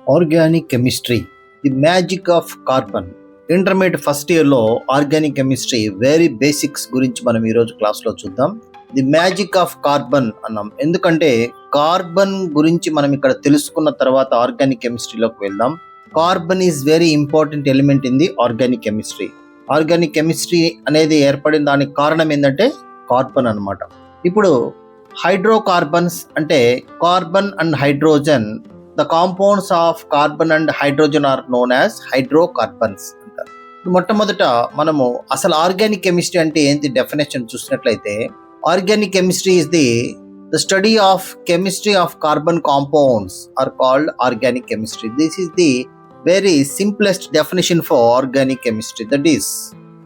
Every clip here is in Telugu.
Organic chemistry, the magic of carbon. Intermediate first ఇయర్లో ఆర్గానిక్ కెమిస్ట్రీ వెరీ బేసిక్స్ గురించి మనం ఈరోజు క్లాస్లో చూద్దాం. ది మ్యాజిక్ ఆఫ్ కార్బన్ అన్నాం ఎందుకంటే కార్బన్ గురించి మనం ఇక్కడ తెలుసుకున్న తర్వాత ఆర్గానిక్ కెమిస్ట్రీలోకి వెళ్దాం. Carbon is very important element in the organic chemistry. Organic chemistry అనేది ఏర్పడిన దానికి కారణం ఏంటంటే కార్బన్ అన్నమాట. ఇప్పుడు హైడ్రోకార్బన్స్ అంటే carbon and hydrogen, the compounds of carbon and hydrogen are known as hydrocarbons అంటారు. మొట్టమొదట మనము అసలు ఆర్గానిక్ కెమిస్ట్రీ అంటే ఏంటి డెఫినేషన్ చూసినట్లయితే, organic chemistry is the study of chemistry of carbon compounds are called organic chemistry. This is the very simplest definition for organic chemistry, that is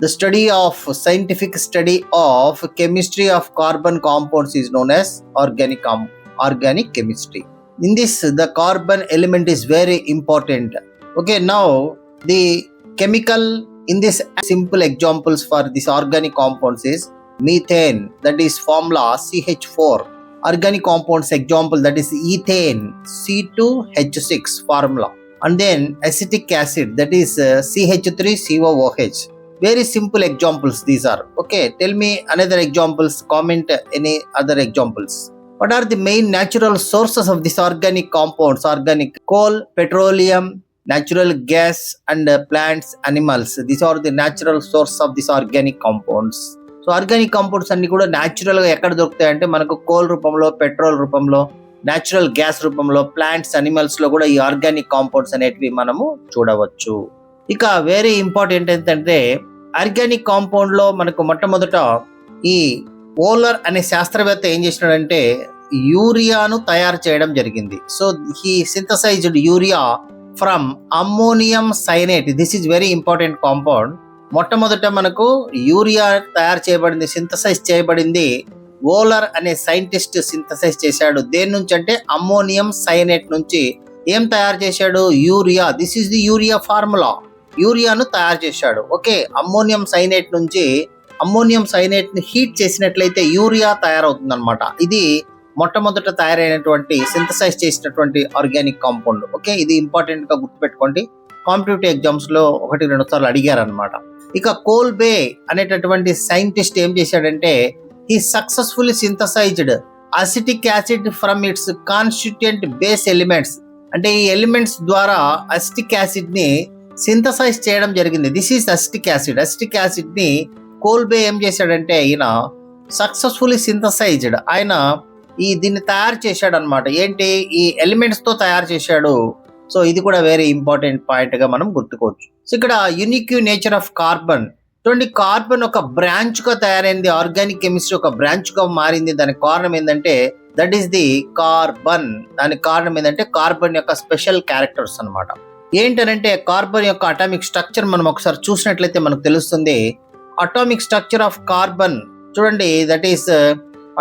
the study of scientific study of chemistry of carbon compounds is known as organic chemistry. In this, the carbon element is very important. Okay, now the chemical in this simple examples for this organic compounds is methane, that is formula CH4. Organic compounds example, that is ethane, C2H6 formula. And then acetic acid, that is CH3COOH. Very simple examples these are. Okay, tell me another examples, comment any other examples. What are the main natural sources of these organic compounds? Organic coal, petroleum, natural gas and plants, animals. These are the natural source of these organic compounds. So organic compounds అన్ని కూడా న్యాచురల్ గా ఎక్కడ దొరుకుతాయి అంటే మనకు కోల్ రూపంలో, పెట్రోల్ రూపంలో, న్యాచురల్ గ్యాస్ రూపంలో, ప్లాంట్స్, అనిమల్స్ లో కూడా ఈ ఆర్గానిక్ కాంపౌండ్స్ అనేటివి మనము చూడవచ్చు. ఇక వెరీ ఇంపార్టెంట్ ఏంటంటే ఆర్గానిక్ కాంపౌండ్ లో మనకు మొట్టమొదట ఈ ఓలర్ అనే శాస్త్రవేత్త ఏం చేసినాడంటే యూరియాను తయారు చేయడం జరిగింది. So he synthesised urea from ammonium cyanate. This is very important compound. మొట్టమొదట మనకు యూరియా తయారు చేయబడింది, సింథసైజ్ చేయబడింది ఓలర్ అనే సైంటిస్ట్ సింథసైజ్ చేశాడు. దేని నుంచి అంటే అమ్మోనియం సైనేట్ నుంచి. ఏం తయారు చేశాడు? Urea. This is the urea formula. యూరియాను తయారు చేశాడు. ఓకే, అమ్మోనియం సైనేట్ నుంచి అమ్మోనియం సైనేట్ ని హీట్ చేసినట్లయితే యూరియా తయారవుతుంది అనమాట. ఇది మొట్టమొదట తయారైనటువంటి సింథసైజ్ చేసినటువంటి ఆర్గానిక్ కాంపౌండ్. ఓకే, ఇది ఇంపార్టెంట్ గా గుర్తుపెట్టుకోండి. కాంపిటేటివ్ ఎగ్జామ్స్ లో 1-2 సార్లు అడిగారు అనమాట. ఇక కోల్బే అనేటటువంటి సైంటిస్ట్ ఏం చేశాడంటే he successfully synthesized acetic acid from its constituent base elements. అంటే ఈ ఎలిమెంట్స్ ద్వారా అసిటిక్ యాసిడ్ ని సింథసైజ్ చేయడం జరిగింది. This is acetic acid. Acetic acid ని కోల్బే ఏం చేశాడంటే ఈయన సక్సెస్ఫుల్లీ సింథసైజ్డ్, ఆయన దీన్ని తయారు చేశాడు అనమాట. ఏంటి? ఈ ఎలిమెంట్స్ తో తయారు చేశాడు. సో ఇది కూడా వెరీ ఇంపార్టెంట్ పాయింట్ గా మనం గుర్తుకోవచ్చు. సో ఇక్కడ యునిక్ నేచర్ ఆఫ్ కార్బన్ చూడండి. కార్బన్ ఒక బ్రాంచ్ గా తయారైంది, ఆర్గానిక్ కెమిస్ట్రీ ఒక బ్రాంచ్ గా మారింది. దానికి కారణం ఏంటంటే దట్ ఈస్ ది కార్బన్. దానికి కారణం ఏంటంటే కార్బన్ యొక్క స్పెషల్ క్యారెక్టర్స్ అన్నమాట. ఏంటనంటే కార్బన్ యొక్క అటామిక్ స్ట్రక్చర్ మనం ఒకసారి చూసినట్లయితే మనకు తెలుస్తుంది. అటామిక్ స్ట్రక్చర్ ఆఫ్ కార్బన్ చూడండి, దట్ ఈస్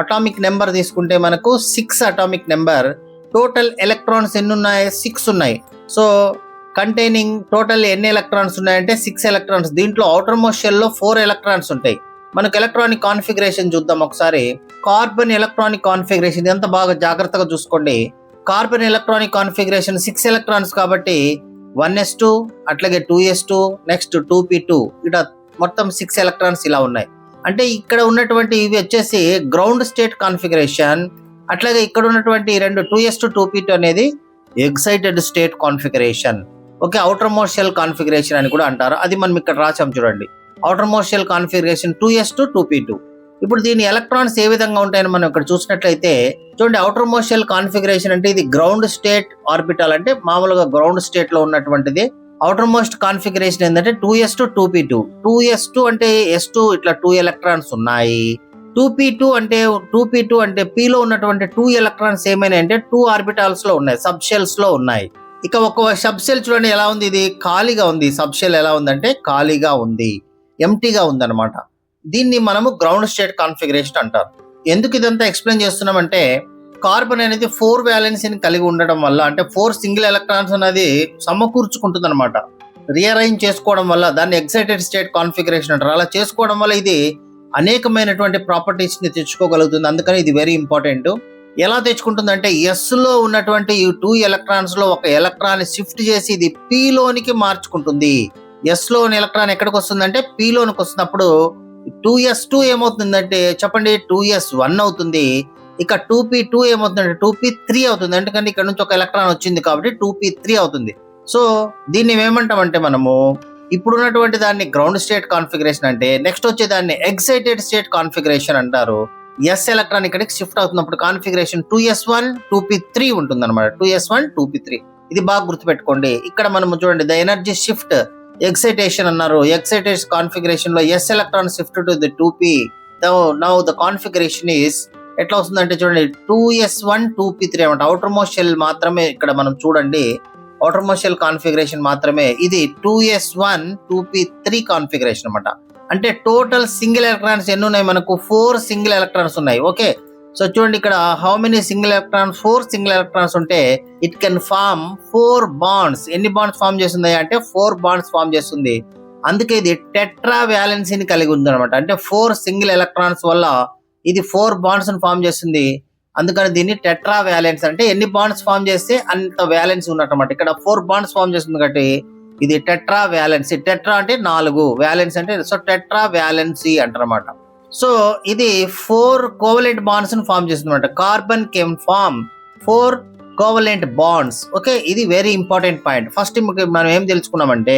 అటామిక్ నెంబర్ తీసుకుంటే మనకు 6 అటామిక్ నెంబర్. టోటల్ ఎలక్ట్రాన్స్ ఎన్ని ఉన్నాయి? 6 ఉన్నాయి. సో కంటైనింగ్ టోటల్ ఎన్ని ఎలక్ట్రాన్స్ ఉన్నాయంటే 6 ఎలక్ట్రాన్స్. దీంట్లో అవుటర్ మోస్ట్ షెల్ లో 4 ఎలక్ట్రాన్స్ ఉంటాయి. మనకు ఎలక్ట్రానిక్ కాన్ఫిగరేషన్ చూద్దాం ఒకసారి. కార్బన్ ఎలక్ట్రానిక్ కాన్ఫిగరేషన్ ఎంత బాగా జాగ్రత్తగా చూసుకోండి. కార్బన్ ఎలక్ట్రానిక్ కాన్ఫిగరేషన్ 6 ఎలక్ట్రాన్స్ కాబట్టి 1s2, అట్లాగే 2s2, నెక్స్ట్ 2p2, ఇక్కడ మొత్తం 6 ఎలక్ట్రాన్స్ ఇలా ఉన్నాయి. అంటే ఇక్కడ ఉన్నటువంటి ఇవి వచ్చేసి గ్రౌండ్ స్టేట్ కాన్ఫిగరేషన్. అట్లాగే ఇక్కడ ఉన్నటువంటి 2s2, 2p2 అనేది excited state configuration. Okay, outermost shell configuration అని కూడా అంటారు. అది మనం ఇక్కడ రాసాం చూడండి. Outermost shell configuration 2s2, 2p2. ఇప్పుడు దీని ఎలక్ట్రాన్స్ ఏ విధంగా ఉంటాయని మనం ఇక్కడ చూసినట్లయితే చూడండి. అవుటర్ మోస్ట్ షెల్ కాన్ఫిగరేషన్ అంటే ఇది గ్రౌండ్ స్టేట్ ఆర్బిటాల్, అంటే మామూలుగా గ్రౌండ్ స్టేట్ లో ఉన్నటువంటిది. అవుటర్ మోస్ట్ కాన్ఫిగరేషన్ ఏంటంటే 2s2, 2p2. 2s2 అంటే s2 ఇట్లా 2 ఎలక్ట్రాన్స్ ఉన్నాయి. 2p2 అంటే p లో ఉన్నటువంటి 2 ఎలక్ట్రాన్స్ ఏమైనా అంటే 2 ఆర్బిటాల్స్ లో ఉన్నాయి, సబ్ షెల్స్ లో ఉన్నాయి. ఇక ఒక సబ్ షెల్ చూడండి ఎలా ఉంది, ఇది ఖాళీగా ఉంది. సబ్ షెల్ ఎలా ఉందంటే ఖాళీగా ఉంది, ఎంటీగా ఉంది అనమాట. దీన్ని మనము గ్రౌండ్ స్టేట్ కాన్ఫిగరేషన్ అంటారు. ఎందుకు ఇదంతా ఎక్స్ప్లెయిన్ చేస్తున్నామంటే కార్బన్ అనేది 4 వ్యాలెన్సీని కలిగి ఉండడం వల్ల, అంటే 4 సింగిల్ ఎలక్ట్రాన్స్ అనేది సమకూర్చుకుంటుంది అనమాట. రీఅరేంజ్ చేసుకోవడం వల్ల దాన్ని ఎక్సైటెడ్ స్టేట్ కాన్ఫిగరేషన్ అంటారు. అలా చేసుకోవడం వల్ల ఇది అనేకమైనటువంటి ప్రాపర్టీస్ ని తెచ్చుకోగలుగుతుంది. అందుకని ఇది వెరీ ఇంపార్టెంట్. ఎలా తెచ్చుకుంటుందంటే ఎస్ లో ఉన్నటువంటి ఈ 2 ఎలక్ట్రాన్స్ లో ఒక ఎలక్ట్రాన్ షిఫ్ట్ చేసి ఇది పి లోనికి మార్చుకుంటుంది. ఎస్ లో ఉన్న ఎలక్ట్రాన్ ఎక్కడికి వస్తుందంటే పి లోనికి వస్తున్నప్పుడు 2s2 ఏమవుతుందంటే చెప్పండి 2s1 అవుతుంది. ఇక 2p2 ఏమవుతుందంటే 2p3 అవుతుంది. ఎందుకంటే ఇక్కడ నుంచి ఒక ఎలక్ట్రాన్ వచ్చింది కాబట్టి 2p3 అవుతుంది. సో దీన్ని ఏమంటామంటే మనము ఇప్పుడు ఉన్నటువంటి దాన్ని గ్రౌండ్ స్టేట్ కాన్ఫిగరేషన్ అంటే నెక్స్ట్ వచ్చే దాన్ని ఎక్సైటెడ్ స్టేట్ కాన్ఫిగరేషన్ అంటారు. ఎస్ ఎలక్ట్రాన్ ఇక్కడికి షిఫ్ట్ అవుతున్నప్పుడు కాన్ఫిగరేషన్ 2s1 2p3 ఉంటుంది అనమాట. 2s1 2p3 ఇది బాగా గుర్తుపెట్టుకోండి. ఇక్కడ మనం చూడండి ద ఎనర్జీ షిఫ్ట్ ఎక్సైటేషన్ అన్నారు. ఎక్సైటేషన్ కాన్ఫిగరేషన్ లో s electron shift to the 2p. Now the configuration is ఎట్లా వస్తుందంటే చూడండి 2s1 2p3 అనమాట. అవుటర్ మోస్ట్ షెల్ మాత్రమే ఇక్కడ మనం చూడండి అవుటర్ మోస్ట్ షెల్ కాన్ఫిగరేషన్ మాత్రమే. ఇది 2s1 2p3 కాన్ఫిగరేషన్ అనమాట. అంటే టోటల్ సింగిల్ ఎలక్ట్రాన్స్ ఎన్ని ఉన్నాయి మనకు 4 సింగిల్ ఎలక్ట్రాన్స్ ఉన్నాయి. ఓకే, సో చూడండి ఇక్కడ how many single electrons 4 single electrons ఉంటే ఇట్ కెన్ ఫార్మ్ 4 బాండ్స్. ఎన్ని బాండ్స్ ఫార్మ్ చేస్తుంది అంటే 4 బాండ్స్ ఫార్మ్ చేస్తుంది. అందుకే ఇది టెట్రా వ్యాలెన్సీని కలిగి ఉంది అనమాట. అంటే 4 సింగిల్ ఎలక్ట్రాన్స్ వల్ల ఇది 4 బాండ్స్ ఫార్మ్ చేస్తుంది. అందుకని దీన్ని టెట్రా వ్యాలెన్స్ అంటే ఎన్ని బాండ్స్ ఫార్మ్ చేస్తే అంత వ్యాలెన్సీ ఉన్నట్టమాట. ఇక్కడ 4 బాండ్స్ ఫార్మ్ చేస్తుంది కాబట్టి ఇది టెట్రా వ్యాలెన్సీ. టెట్రా అంటే 4, వ్యాలెన్స్ అంటే సో టెట్రా వ్యాలెన్సీ అంటారన్నమాట. సో ఇది 4 కోవలెంట్ బాండ్స్ ఫార్మ్ చేస్తుంది అనమాట. Carbon can form 4 covalent bonds. Okay, ఇది వెరీ ఇంపార్టెంట్ పాయింట్. ఫస్ట్ మనం ఏం తెలుసుకున్నామంటే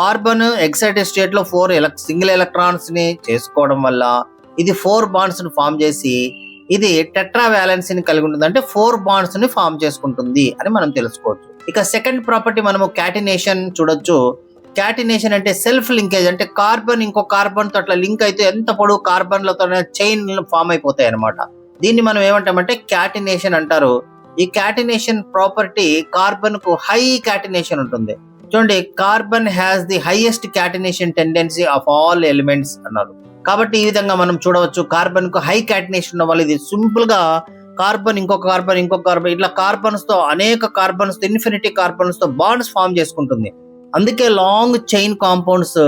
కార్బన్ ఎక్సైటెడ్ స్టేట్ లో 4 సింగిల్ ఎలక్ట్రాన్స్ ని చేసుకోవడం వల్ల ఇది 4 బాండ్స్ ని ఫార్మ్ చేసి ఇది టెట్రా వ్యాలెన్సీని కలిగి ఉంటుంది. అంటే 4 బాండ్స్ ని ఫార్మ్ చేసుకుంటుంది అని మనం తెలుసుకోవచ్చు. ఇక సెకండ్ ప్రాపర్టీ మనము క్యాటినేషన్ చూడొచ్చు. క్యాటినేషన్ అంటే సెల్ఫ్ లింకేజ్. అంటే కార్బన్ ఇంకో కార్బన్ తో అట్లా లింక్ అయితే ఎంత పొడవు కార్బన్లతో చైన్ ఫామ్ అయిపోతాయి అనమాట. దీన్ని మనం ఏమంటామంటే క్యాటినేషన్ అంటారు. ఈ క్యాటినేషన్ ప్రాపర్టీ కార్బన్ కు హై క్యాటినేషన్ ఉంటుంది. చూడండి carbon has the highest catenation tendency of all elements అన్నారు. కాబట్టి ఈ విధంగా మనం చూడవచ్చు కార్బన్ కు హై క్యాటినేషన్ ఉన్న వాళ్ళు ఇది సింపుల్ గా కార్బన్ ఇంకొక కార్బన్ ఇట్లా కార్బన్స్ తో అనేక కార్బన్స్ తో ఇన్ఫినిటీ కార్బన్స్ తో బాండ్స్ ఫామ్ చేసుకుంటుంది. అందుకే long chain compounds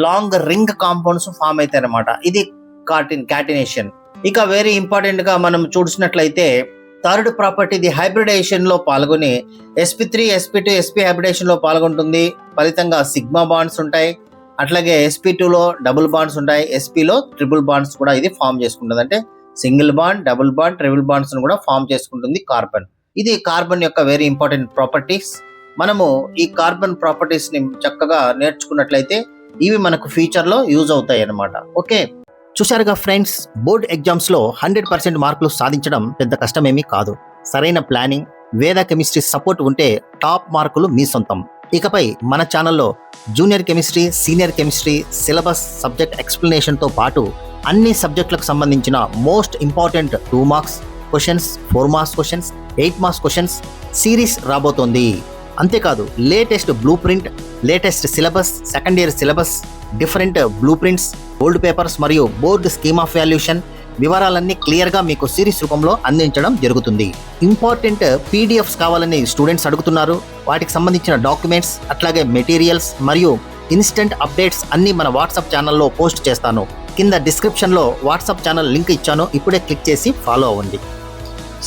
long ring compounds form అవుతాయి అనమాట. ఇది క్యాటినేషన్. ఇక వెరీ ఇంపార్టెంట్ గా మనం చూసినట్లయితే థర్డ్ ప్రాపర్టీ ఇది హైబ్రిడేషన్ లో పాల్గొని sp3 sp2 sp హైబ్రిడేషన్ లో పాల్గొంటుంది. ఫలితంగా సిగ్మా బాండ్స్ ఉంటాయి. అట్లాగే sp2 లో డబుల్ బాండ్స్ ఉంటాయి. sp లో ట్రిపుల్ బాండ్స్ కూడా ఇది ఫామ్ చేసుకుంటుంది. అంటే single bond, double bond, triple bonds కూడా ఫామ్ చేసుకుంటుంది కార్బన్. ఇది కార్బన్ యొక్క వెరీ ఇంపార్టెంట్ ప్రాపర్టీస్. మనము ఈ కార్బన్ ప్రాపర్టీస్ ని చక్కగా నేర్చుకున్నట్లయితే ఇవి మనకు ఫ్యూచర్ లో యూజ్ అవుతాయి అన్నమాట. ఓకే, చూశారుగా ఫ్రెండ్స్, బోర్డ్ ఎగ్జామ్స్ లో 100% మార్కులు సాధించడం పెద్ద కష్టమేమీ కాదు. సరైన ప్లానింగ్, వేద కెమిస్ట్రీ సపోర్ట్ ఉంటే టాప్ మార్కులు మీ సొంతం. ఇకపై మన ఛానల్లో junior chemistry, senior chemistry syllabus, subject explanation తో పాటు అన్ని సబ్జెక్టులకు సంబంధించిన most important 2 marks questions, 4 marks questions, 8 marks questions series రాబోతోంది. అంతేకాదు latest blue print, latest syllabus, second year syllabus, different blue prints, old papers మరియు బోర్డు స్కీమ్ ఆఫ్ వాల్యుయేషన్ వివరాలన్నీ క్లియర్ గా మీకు సిరీస్ రూపంలో అందించడం జరుగుతుంది. ఇంపార్టెంట్ PDFs కావాలని స్టూడెంట్స్ అడుగుతున్నారు. వాటికి సంబంధించిన డాక్యుమెంట్స్, అట్లాగే మెటీరియల్స్ మరియు ఇన్స్టెంట్ అప్డేట్స్ అన్ని మన వాట్సాప్ ఛానల్లో పోస్ట్ చేస్తాను. కింద డిస్క్రిప్షన్ లో వాట్సాప్ ఛానల్ లింక్ ఇచ్చాను. ఇప్పుడే క్లిక్ చేసి ఫాలో అవ్వండి.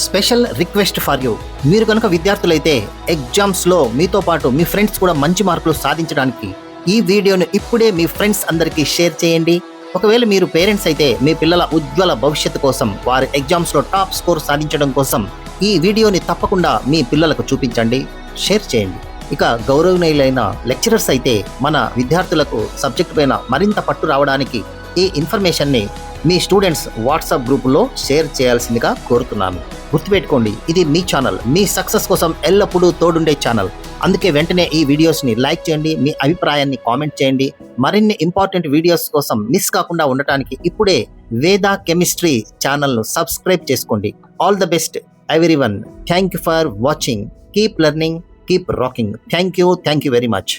స్పెషల్ రిక్వెస్ట్ ఫర్ యూ, మీరు కనుక విద్యార్థులైతే ఎగ్జామ్స్ లో మీతో పాటు మీ ఫ్రెండ్స్ కూడా మంచి మార్కులు సాధించడానికి ఈ వీడియోను ఇప్పుడే మీ ఫ్రెండ్స్ అందరికీ షేర్ చేయండి. ఒకవేళ మీరు పేరెంట్స్ అయితే మీ పిల్లల ఉజ్వల భవిష్యత్తు కోసం, వారి ఎగ్జామ్స్ లో టాప్ స్కోర్ సాధించడం కోసం ఈ వీడియోని తప్పకుండా మీ పిల్లలకు చూపించండి, షేర్ చేయండి. ఇక గౌరవనీయులైన లెక్చరర్స్ అయితే మన విద్యార్థులకు సబ్జెక్ట్ పైన మరింత పట్టు రావడానికి ఈ ఇన్ఫర్మేషన్ని మీ స్టూడెంట్స్ వాట్సాప్ గ్రూపులో షేర్ చేయాల్సిందిగా కోరుతున్నాను. గుర్తుపెట్టుకోండి, ఇది మీ ఛానల్, మీ సక్సెస్ కోసం ఎల్లప్పుడూ తోడుండే ఛానల్. అందుకే వెంటనే ఈ వీడియోస్ని లైక్ చేయండి, మీ అభిప్రాయాన్ని కామెంట్ చేయండి. మరిన్ని ఇంపార్టెంట్ వీడియోస్ కోసం మిస్ కాకుండా ఉండటానికి ఇప్పుడే వేద కెమిస్ట్రీ ఛానల్ను సబ్స్క్రైబ్ చేసుకోండి. All the best everyone. Thank you for watching. Keep learning, keep rocking. Thank you very much.